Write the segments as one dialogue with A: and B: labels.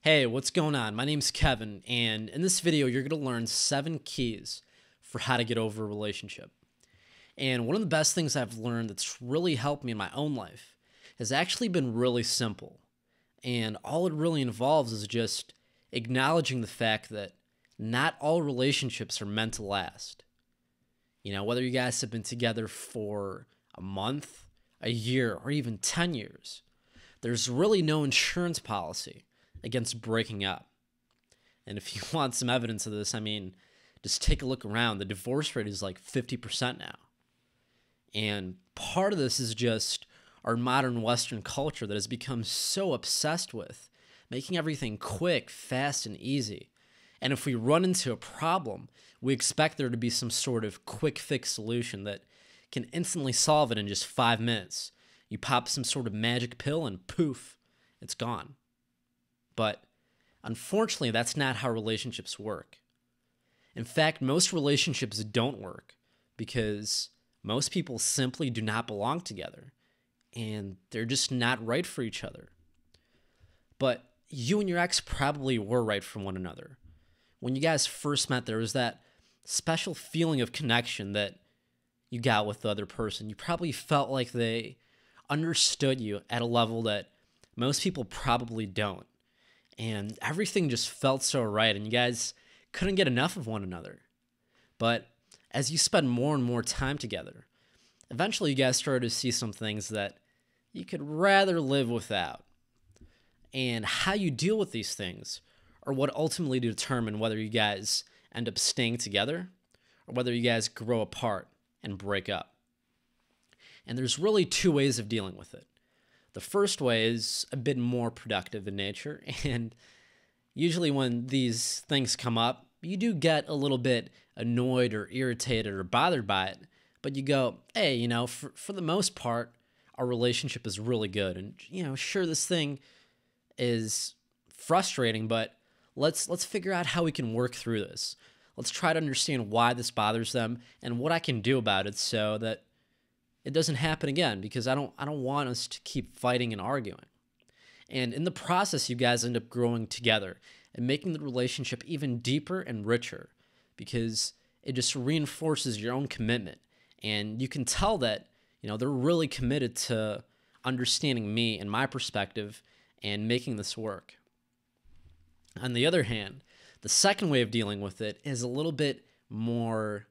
A: Hey, what's going on? My name's Kevin, and in this video, you're going to learn 7 keys for how to get over a relationship. And one of the best things I've learned that's really helped me in my own life has actually been really simple. And all it really involves is just acknowledging the fact that not all relationships are meant to last. Whether you guys have been together for a month, a year, or even 10 years, there's really no insurance policy against breaking up. And if you want some evidence of this, just take a look around. The divorce rate is like 50% now. And part of this is just our modern Western culture that has become so obsessed with making everything quick, fast, and easy. And if we run into a problem, we expect there to be some sort of quick fix solution that can instantly solve it in just 5 minutes. You pop some sort of magic pill and poof, it's gone. But unfortunately, that's not how relationships work. In fact, most relationships don't work because most people simply do not belong together and they're just not right for each other. But you and your ex probably were right for one another. When you guys first met, there was that special feeling of connection that you got with the other person. You probably felt like they understood you at a level that most people probably don't. And everything just felt so right, and you guys couldn't get enough of one another. But as you spend more and more time together, eventually you guys started to see some things that you could rather live without. And how you deal with these things are what ultimately determine whether you guys end up staying together or whether you guys grow apart and break up. And there's really 2 ways of dealing with it. The first way is a bit more productive in nature, and usually when these things come up, you do get a little bit annoyed or irritated or bothered by it, but you go, hey, for the most part, our relationship is really good, and, sure, this thing is frustrating, but let's figure out how we can work through this. Let's try to understand why this bothers them and what I can do about it so that it doesn't happen again, because I don't want us to keep fighting and arguing. And in the process, you guys end up growing together and making the relationship even deeper and richer because it just reinforces your own commitment. And you can tell that, they're really committed to understanding me and my perspective and making this work. On the other hand, the second way of dealing with it is a little bit more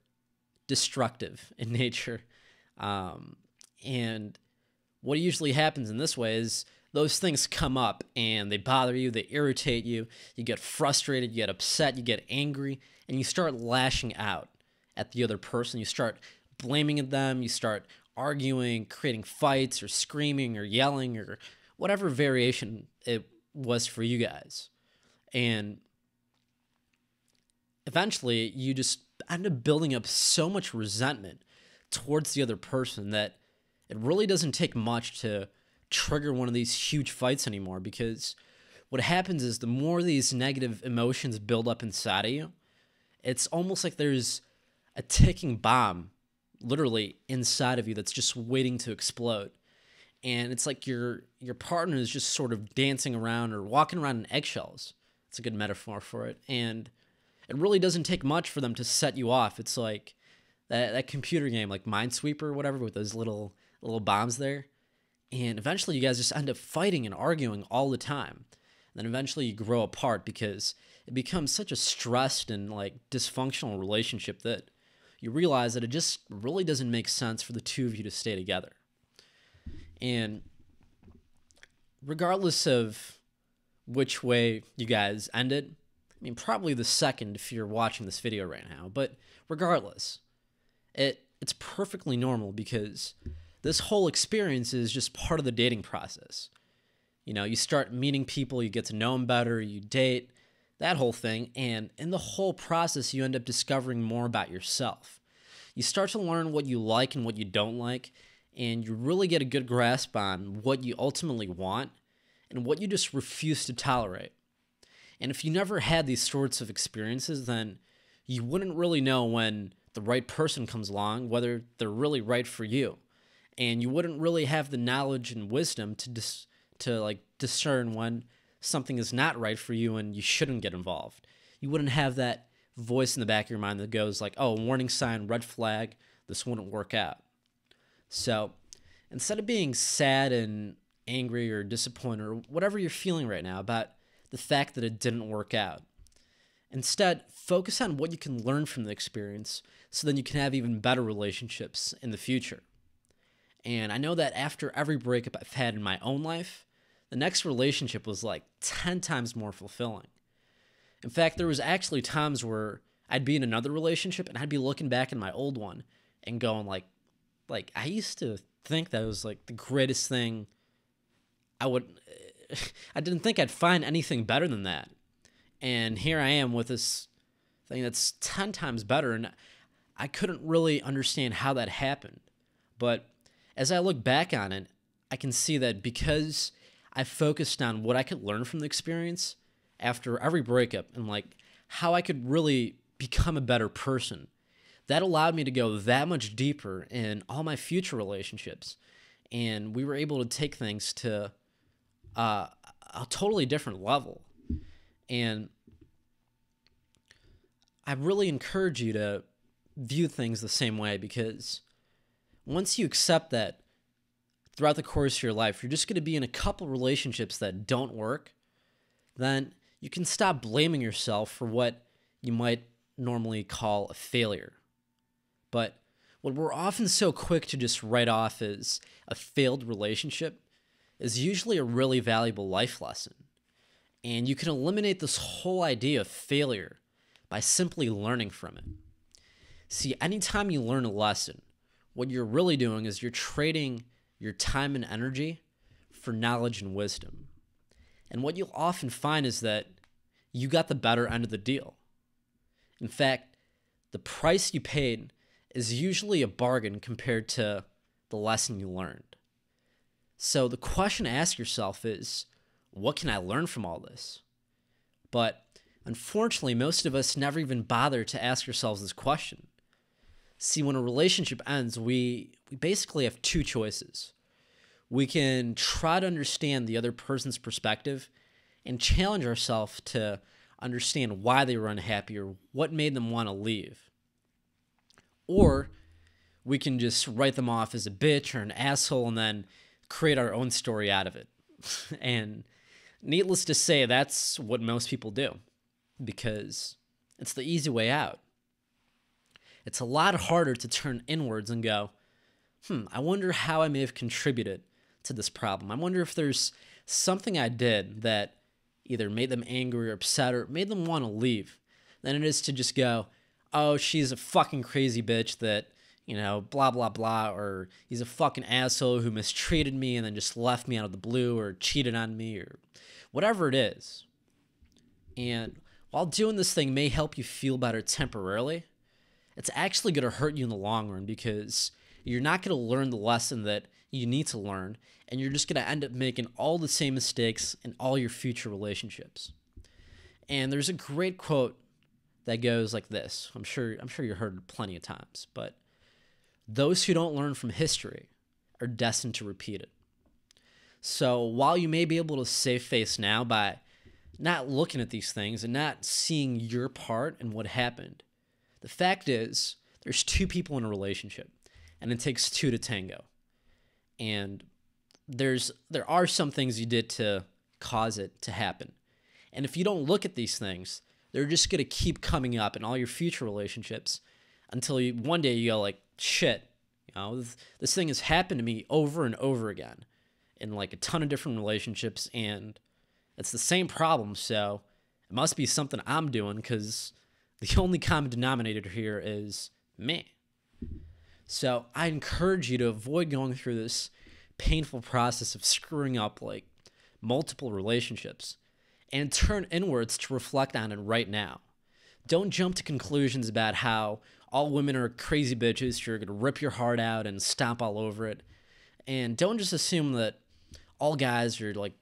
A: destructive in nature. And what usually happens in this way is those things come up and they bother you, they irritate you, you get frustrated, you get upset, you get angry, and you start lashing out at the other person. You start blaming them, you start arguing, creating fights, or screaming, or yelling, or whatever variation it was for you guys. And eventually, you just end up building up so much resentment towards the other person that it really doesn't take much to trigger one of these huge fights anymore, because what happens is the more these negative emotions build up inside of you, it's almost like there's a ticking bomb literally inside of you that's just waiting to explode. And it's like your partner is just sort of dancing around or walking around in eggshells. It's a good metaphor for it. And it really doesn't take much for them to set you off. It's like that computer game, like Minesweeper or whatever, with those little bombs there. And eventually you guys just end up fighting and arguing all the time. And then eventually you grow apart because it becomes such a stressed and dysfunctional relationship that you realize that it just really doesn't make sense for the two of you to stay together. And regardless of which way you guys ended, probably the second if you're watching this video right now, but regardless, it's perfectly normal because this whole experience is just part of the dating process. You start meeting people, you get to know them better, you date, that whole thing, and in the whole process, you end up discovering more about yourself. You start to learn what you like and what you don't like, and you really get a good grasp on what you ultimately want and what you just refuse to tolerate. And if you never had these sorts of experiences, then you wouldn't really know when the right person comes along, whether they're really right for you. And you wouldn't really have the knowledge and wisdom to discern when something is not right for you and you shouldn't get involved. You wouldn't have that voice in the back of your mind that goes like, oh, warning sign, red flag, this wouldn't work out. So instead of being sad and angry or disappointed or whatever you're feeling right now about the fact that it didn't work out, instead focus on what you can learn from the experience so then you can have even better relationships in the future. And I know that after every breakup I've had in my own life, the next relationship was like 10 times more fulfilling. In fact, there was actually times where I'd be in another relationship and I'd be looking back in my old one and going like I used to think that was like the greatest thing. I didn't think I'd find anything better than that. And here I am with this thing that's 10 times better, and I couldn't really understand how that happened. But as I look back on it, I can see that because I focused on what I could learn from the experience after every breakup and like how I could really become a better person, that allowed me to go that much deeper in all my future relationships. And we were able to take things to a totally different level. And I really encourage you to view things the same way, because once you accept that throughout the course of your life, you're just going to be in a couple relationships that don't work, then you can stop blaming yourself for what you might normally call a failure. But what we're often so quick to just write off as a failed relationship is usually a really valuable life lesson. And you can eliminate this whole idea of failure by simply learning from it. See, anytime you learn a lesson, what you're really doing is you're trading your time and energy for knowledge and wisdom. And what you'll often find is that you got the better end of the deal. In fact, the price you paid is usually a bargain compared to the lesson you learned. So the question to ask yourself is, what can I learn from all this? But unfortunately, most of us never even bother to ask ourselves this question. See, when a relationship ends, we basically have two choices. We can try to understand the other person's perspective and challenge ourselves to understand why they were unhappy or what made them want to leave. Or we can just write them off as a bitch or an asshole and then create our own story out of it. And needless to say, that's what most people do, because it's the easy way out. It's a lot harder to turn inwards and go, I wonder how I may have contributed to this problem. I wonder if there's something I did that either made them angry or upset or made them want to leave, than it is to just go, oh, she's a fucking crazy bitch that, blah, blah, blah, or he's a fucking asshole who mistreated me and then just left me out of the blue or cheated on me or whatever it is. And while doing this thing may help you feel better temporarily, it's actually going to hurt you in the long run, because you're not going to learn the lesson that you need to learn, and you're just going to end up making all the same mistakes in all your future relationships. And there's a great quote that goes like this. I'm sure you've heard it plenty of times, but those who don't learn from history are destined to repeat it. So while you may be able to save face now by not looking at these things and not seeing your part in what happened, the fact is there's two people in a relationship, and it takes two to tango. And there are some things you did to cause it to happen. And if you don't look at these things, they're just going to keep coming up in all your future relationships until one day you go like, shit, this thing has happened to me over and over again in like a ton of different relationships, and it's the same problem, so it must be something I'm doing, because the only common denominator here is me. So I encourage you to avoid going through this painful process of screwing up like multiple relationships and turn inwards to reflect on it right now. Don't jump to conclusions about how all women are crazy bitches who are going to rip your heart out and stomp all over it. And don't just assume that all guys are like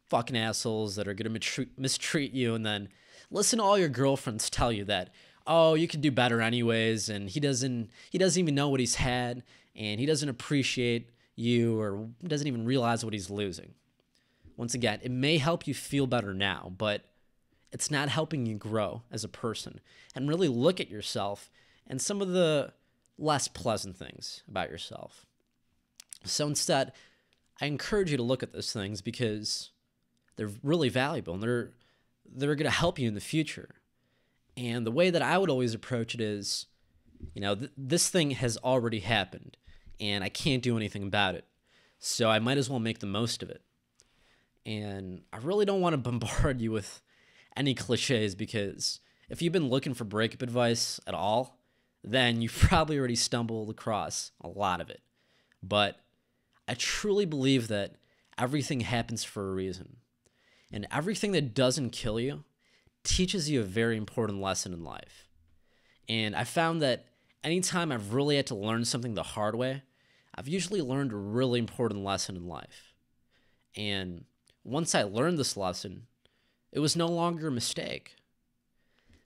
A: fucking assholes that are going to mistreat you, and then listen to all your girlfriends tell you that, oh, you can do better anyways, and he doesn't even know what he's had, and he doesn't appreciate you or doesn't even realize what he's losing. once again, it may help you feel better now, but it's not helping you grow as a person and really look at yourself and some of the less pleasant things about yourself. So instead, I encourage you to look at those things because they're really valuable and they're going to help you in the future. And the way that I would always approach it is, this thing has already happened and I can't do anything about it. So I might as well make the most of it. And I really don't want to bombard you with any cliches because if you've been looking for breakup advice at all, then you've probably already stumbled across a lot of it. But I truly believe that everything happens for a reason. And everything that doesn't kill you teaches you a very important lesson in life. And I found that anytime I've really had to learn something the hard way, I've usually learned a really important lesson in life. And once I learned this lesson, it was no longer a mistake.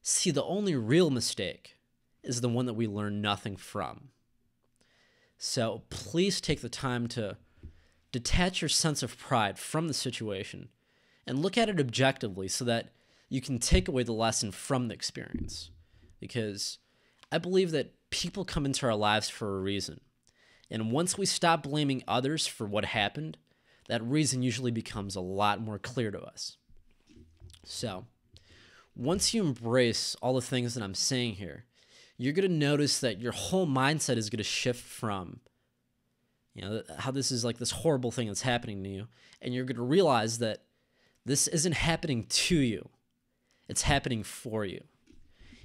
A: See, the only real mistake is the one that we learn nothing from. So please take the time to detach your sense of pride from the situation and look at it objectively so that you can take away the lesson from the experience. Because I believe that people come into our lives for a reason. And once we stop blaming others for what happened, that reason usually becomes a lot more clear to us. So, once you embrace all the things that I'm saying here, you're going to notice that your whole mindset is going to shift from, how this is like this horrible thing that's happening to you, and you're going to realize that this isn't happening to you. It's happening for you.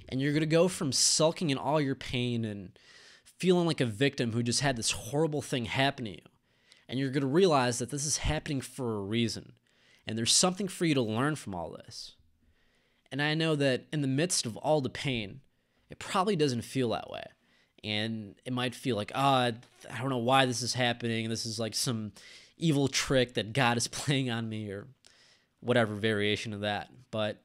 A: And you're going to go from sulking in all your pain and feeling like a victim who just had this horrible thing happen to you. And you're going to realize that this is happening for a reason. And there's something for you to learn from all this. And I know that in the midst of all the pain, it probably doesn't feel that way. And it might feel like, I don't know why this is happening. This is like some evil trick that God is playing on me or whatever variation of that. But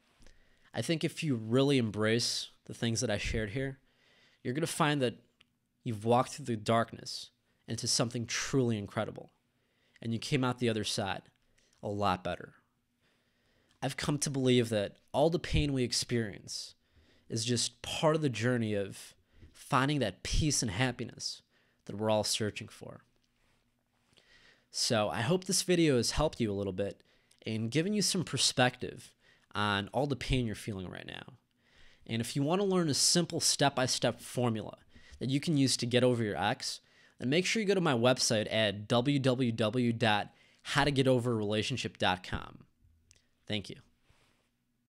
A: I think if you really embrace the things that I shared here, you're going to find that you've walked through the darkness into something truly incredible. And you came out the other side a lot better. I've come to believe that all the pain we experience is just part of the journey of finding that peace and happiness that we're all searching for. So I hope this video has helped you a little bit in giving you some perspective on all the pain you're feeling right now. And if you want to learn a simple step-by-step formula that you can use to get over your ex, then make sure you go to my website at www.howtogetoverrelationship.com. Thank you.